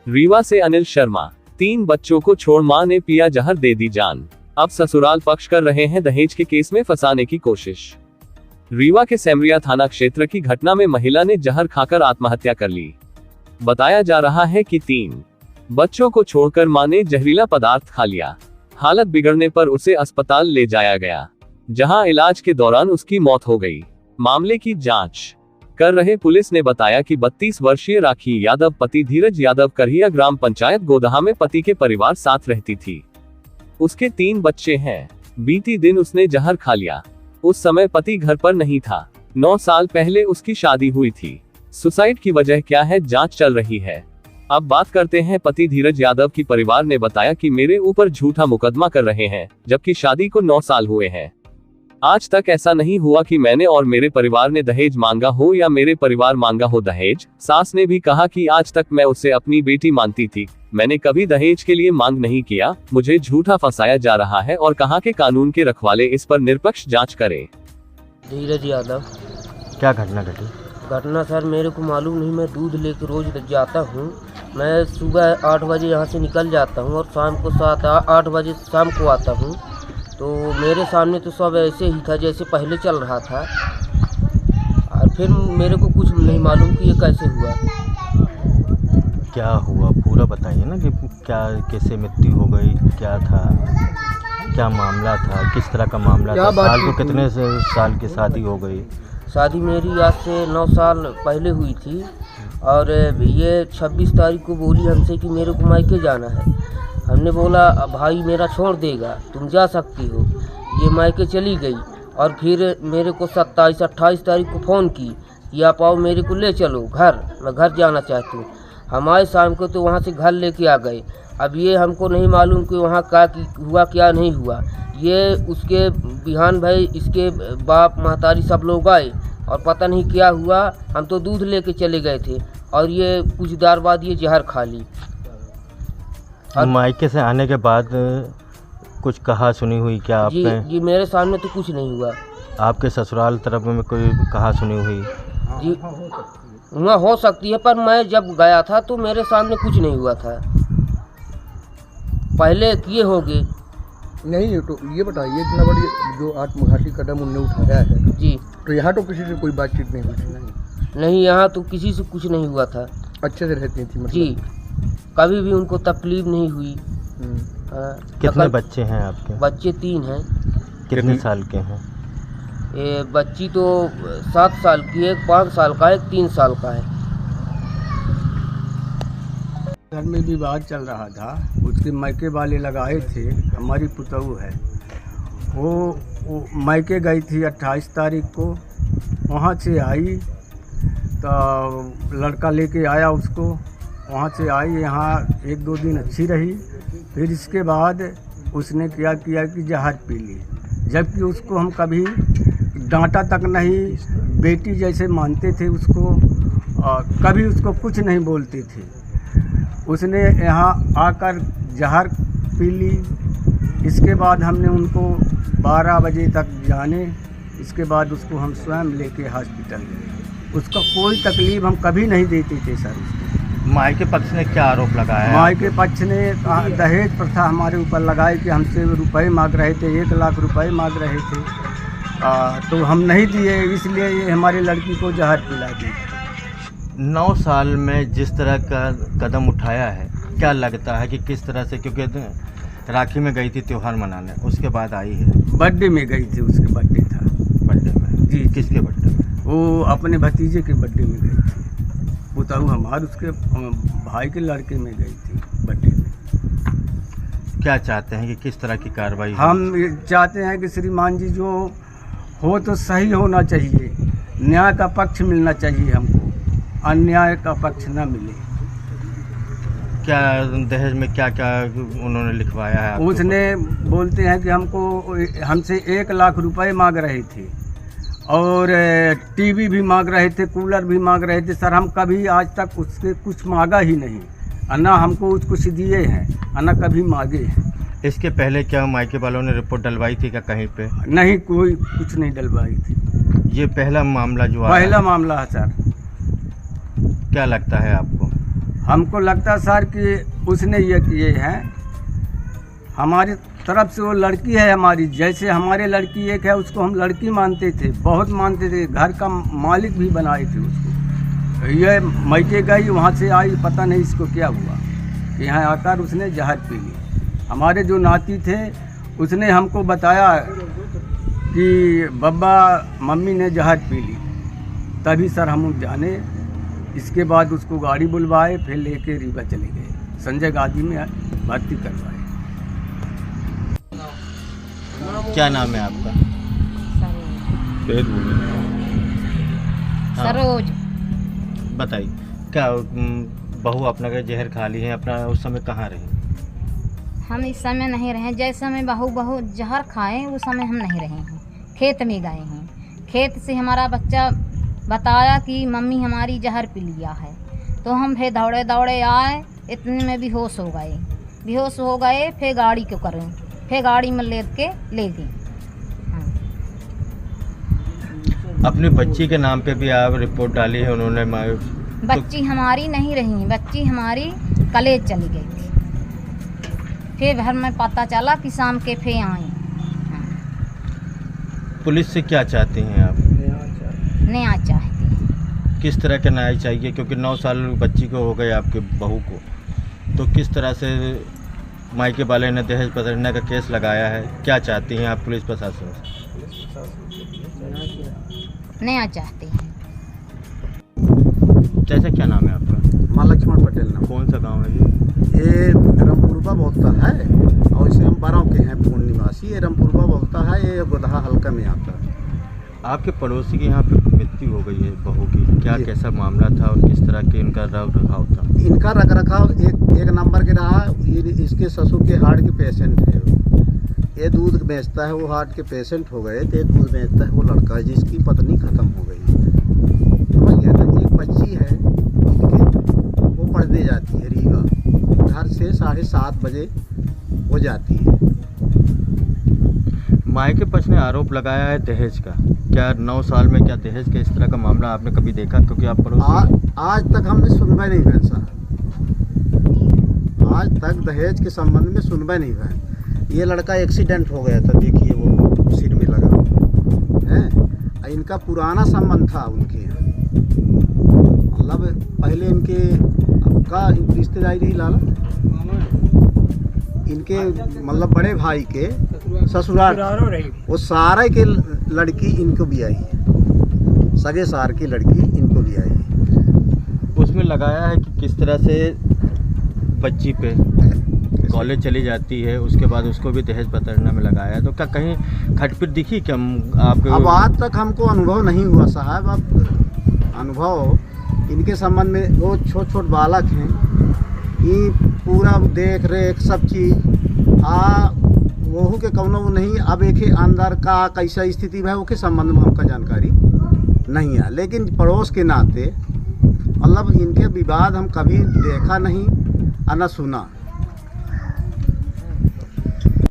रीवा से अनिल शर्मा। 3 बच्चों को छोड़ मां ने पिया जहर, दे दी जान। अब ससुराल पक्ष कर रहे हैं दहेज के केस में फंसाने की कोशिश। रीवा के सेमरिया थाना क्षेत्र की घटना में महिला ने जहर खाकर आत्महत्या कर ली। बताया जा रहा है कि 3 बच्चों को छोड़कर मां ने जहरीला पदार्थ खा लिया। हालत बिगड़ने पर उसे अस्पताल ले जाया गया, जहां इलाज के दौरान उसकी मौत हो गई। मामले की जांच कर रहे पुलिस ने बताया कि 32 वर्षीय राखी यादव पति धीरज यादव करहिया ग्राम पंचायत गोदहा में पति के परिवार साथ रहती थी। उसके 3 बच्चे हैं। बीती दिन उसने जहर खा लिया। उस समय पति घर पर नहीं था। 9 साल पहले उसकी शादी हुई थी। सुसाइड की वजह क्या है, जांच चल रही है। अब बात करते हैं पति धीरज यादव की। परिवार ने बताया कि मेरे ऊपर झूठा मुकदमा कर रहे हैं, जबकि शादी को 9 साल हुए हैं। आज तक ऐसा नहीं हुआ कि मैंने और मेरे परिवार ने दहेज मांगा हो या मेरे परिवार मांगा हो दहेज। सास ने भी कहा कि आज तक मैं उसे अपनी बेटी मानती थी, मैंने कभी दहेज के लिए मांग नहीं किया। मुझे झूठा फंसाया जा रहा है और कहा कि कानून के रखवाले इस पर निष्पक्ष जांच करें। धीरज यादव। क्या घटना घटी? घटना सर मेरे को मालूम नहीं। मैं दूध लेकर रोज जाता हूँ। मैं सुबह 8 बजे यहाँ से निकल जाता हूँ और शाम को 7-8 बजे शाम को आता हूँ। तो मेरे सामने तो सब ऐसे ही था जैसे पहले चल रहा था, और फिर मेरे को कुछ नहीं मालूम कि ये कैसे हुआ। क्या हुआ पूरा बताइए ना, कि क्या कैसे मृत्यु हो गई, क्या था, क्या मामला था, किस तरह का मामला था, साल को कितने साल की शादी हो गई? शादी मेरी आज से 9 साल पहले हुई थी, और ये 26 तारीख को बोली हमसे कि मेरे को मायके जाना है। हमने बोला भाई मेरा छोड़ देगा, तुम जा सकती हो। ये मायके चली गई, और फिर मेरे को 27-28 तारीख को फ़ोन की कि आप आओ मेरे को ले चलो घर, मैं घर जाना चाहती हूँ। हम आए शाम को तो वहाँ से घर लेके आ गए। अब ये हमको नहीं मालूम कि वहाँ क्या हुआ क्या नहीं हुआ। ये उसके बिहान भाई इसके बाप महतारी सब लोग आए, और पता नहीं क्या हुआ। हम तो दूध लेके चले गए थे, और ये कुछ देर बाद ये जहर खा ली। मायके से आने के बाद कुछ कहा सुनी हुई क्या आपने? जी मेरे सामने तो कुछ नहीं हुआ। आपके ससुराल तरफ में कोई कहा सुनी हुई? जी वहाँ हो सकती है, पर मैं जब गया था तो मेरे सामने कुछ नहीं हुआ था। पहले किए होंगे। नहीं तो ये बताइए, इतना बड़ी जो आत्मघाती कदम उनने उठाया है जी, तो यहाँ तो किसी से कोई बातचीत नहीं हुई? नहीं यहाँ तो किसी से कुछ नहीं हुआ था। अच्छे से रहती थी मतलब? जी, कभी भी उनको तकलीफ नहीं हुई। कितने बच्चे हैं आपके? बच्चे 3 हैं। कितने साल के हैं? ये बच्ची तो 7 साल की है, 1 5 साल का है, 1 3 साल का है। घर में विवाद चल रहा था, उसके मायके वाले लगाए थे। हमारी पुतहू है, वो मायके गई थी 28 तारीख को। वहाँ से आई तो लड़का लेके आया उसको। वहाँ से आई, यहाँ 1-2 दिन अच्छी रही। फिर इसके बाद उसने क्या किया कि जहर पी ली, जबकि उसको हम कभी डांटा तक नहीं, बेटी जैसे मानते थे उसको, कभी उसको कुछ नहीं बोलते थे। उसने यहाँ आकर जहर पी ली। इसके बाद हमने उनको 12 बजे तक जाने, इसके बाद उसको हम स्वयं लेके हॉस्पिटल गए। उसका कोई तकलीफ हम कभी नहीं देते थे सर। मायके पक्ष ने क्या आरोप लगाया? मायके पक्ष ने दहेज प्रथा हमारे ऊपर लगाई कि हमसे रुपए मांग रहे थे, 1 लाख रुपए मांग रहे थे। तो हम नहीं दिए, इसलिए ये हमारी लड़की को जहर पिला दी। 9 साल में जिस तरह का कदम उठाया है, क्या लगता है कि किस तरह से, क्योंकि राखी में गई थी त्यौहार मनाने, उसके बाद आई है? बर्थडे में गई थी, उसके बर्थडे था। बर्थडे में? जी। किसके बर्थडे में? वो अपने भतीजे के बर्थडे में गई थी। पुतहू हमारे उसके भाई के लड़के में गई थी बर्थडे में। क्या चाहते हैं कि किस तरह की कार्रवाई? हम चाहते हैं कि श्रीमान जी जो हो तो सही होना चाहिए, न्याय का पक्ष मिलना चाहिए हमको, अन्याय का पक्ष ना मिले। क्या दहेज में क्या क्या उन्होंने लिखवाया है? उसने बोलते हैं कि हमसे 1 लाख रुपए मांग रहे थे, और टीवी भी मांग रहे थे, कूलर भी मांग रहे थे। सर हम कभी आज तक उससे कुछ मांगा ही नहीं, ना हमको कुछ दिए हैं, ना कभी मांगे हैं। इसके पहले क्या मायके वालों ने रिपोर्ट डलवाई थी क्या कहीं पे? नहीं, कोई कुछ नहीं डलवाई थी। ये पहला मामला जो पहला मामला है सर। क्या लगता है आपको? हमको लगता सर कि उसने ये किए हैं। हमारी तरफ से वो लड़की है हमारी, जैसे हमारे लड़की एक है उसको हम लड़की मानते थे, बहुत मानते थे, घर का मालिक भी बनाए थे उसको। ये मैके गई, वहाँ से आई, पता नहीं इसको क्या हुआ, यहाँ आकर उसने जहर पी ली। हमारे जो नाती थे उसने हमको बताया कि बब्बा मम्मी ने जहर पी ली, तभी सर हम जाने। इसके बाद उसको गाड़ी बुलवाए, फिर लेके रीवा चले गए, संजय गांधी में भर्ती करवाए। क्या नाम है आपका? सरोज। बताइए, क्या बहू अपना का जहर खा ली है? अपना उस समय कहाँ रही? हम इस समय नहीं रहे, जैसे समय बहू जहर खाए उस समय हम नहीं रहे हैं, खेत में गए हैं। खेत से हमारा बच्चा बताया कि मम्मी हमारी जहर पी लिया है, तो हम फिर दौड़े दौड़े आए, इतने में बेहोश हो गए। फिर गाड़ी क्यों करें, फिर गाड़ी में ले गए। अपनी बच्ची के नाम पे भी आप रिपोर्ट डाली है उन्होंने? बच्ची हमारी नहीं रही, बच्ची हमारी कॉलेज चली गई थी। फिर घर में पता चला कि शाम के फिर आए। पुलिस से क्या चाहती हैं आप? न्याय चाहते हैं। किस तरह का न्याय चाहिए? क्योंकि 9 साल बच्ची को हो गए, आपके बहू को, तो किस तरह से मायके वाले ने दहेज पकड़ने का केस लगाया है? क्या चाहती हैं आप पुलिस प्रशासन से? न्याय चाहते हैं। चाचा, क्या नाम है आपका? माँ लक्ष्मण पटेल नाम। कौन सा गांव है ये? रामपुरबा बोलता है, और इसे हम बाराव के हैं पूर्ण निवासी। ये रामपुरबा बोलता है, ये गोदहा हल्का में आता है। आपके पड़ोसी की यहाँ पे मृत्यु हो गई है बहू की, क्या कैसा मामला था और किस तरह के इनका रख रखाव था? इनका रख रखाव एक नंबर के रहा। ये इसके ससुर के हार्ट के पेशेंट है, ये दूध बेचता है, वो हार्ट के पेशेंट हो गए थे। दूध बेचता है वो लड़का है जिसकी पत्नी खत्म हो गई है। समझ गया ना? एक बच्ची है इनके, वो पढ़ने जाती है रीवा, घर से 7:30 बजे हो जाती है। मायके पक्ष ने आरोप लगाया है दहेज का। क्या 9 साल में क्या दहेज का इस तरह का मामला आपने कभी देखा? क्योंकि आप पड़ोसी। आज तक हमने सुनवाई नहीं हुआ सर, आज तक दहेज के संबंध में सुनवाई नहीं हुआ। ये लड़का एक्सीडेंट हो गया था, देखिए वो सिर में लगा है। इनका पुराना संबंध था उनके यहाँ, मतलब पहले इनके का रिश्तेदारी लाला, इनके मतलब बड़े भाई के ससुराल, वो सारे के लड़की इनको भी आई है, सगे सार की लड़की इनको भी आई है। उसमें लगाया है कि किस तरह से बच्ची पे कॉलेज चली जाती है, उसके बाद उसको भी दहेज पकड़ने में लगाया है। तो क्या कहीं खटपट दिखी क्या आपको? अब आज तक हमको अनुभव नहीं हुआ साहब। अब अनुभव इनके संबंध में, वो छोट बालक हैं, ये पूरा देख रेख सब चीज़ वहू के कौनो नहीं। अब एक ही अंदर का कैसा स्थिति है वो के संबंध में हमका जानकारी नहीं है, लेकिन पड़ोस के नाते मतलब इनके विवाद हम कभी देखा नहीं और न सुना।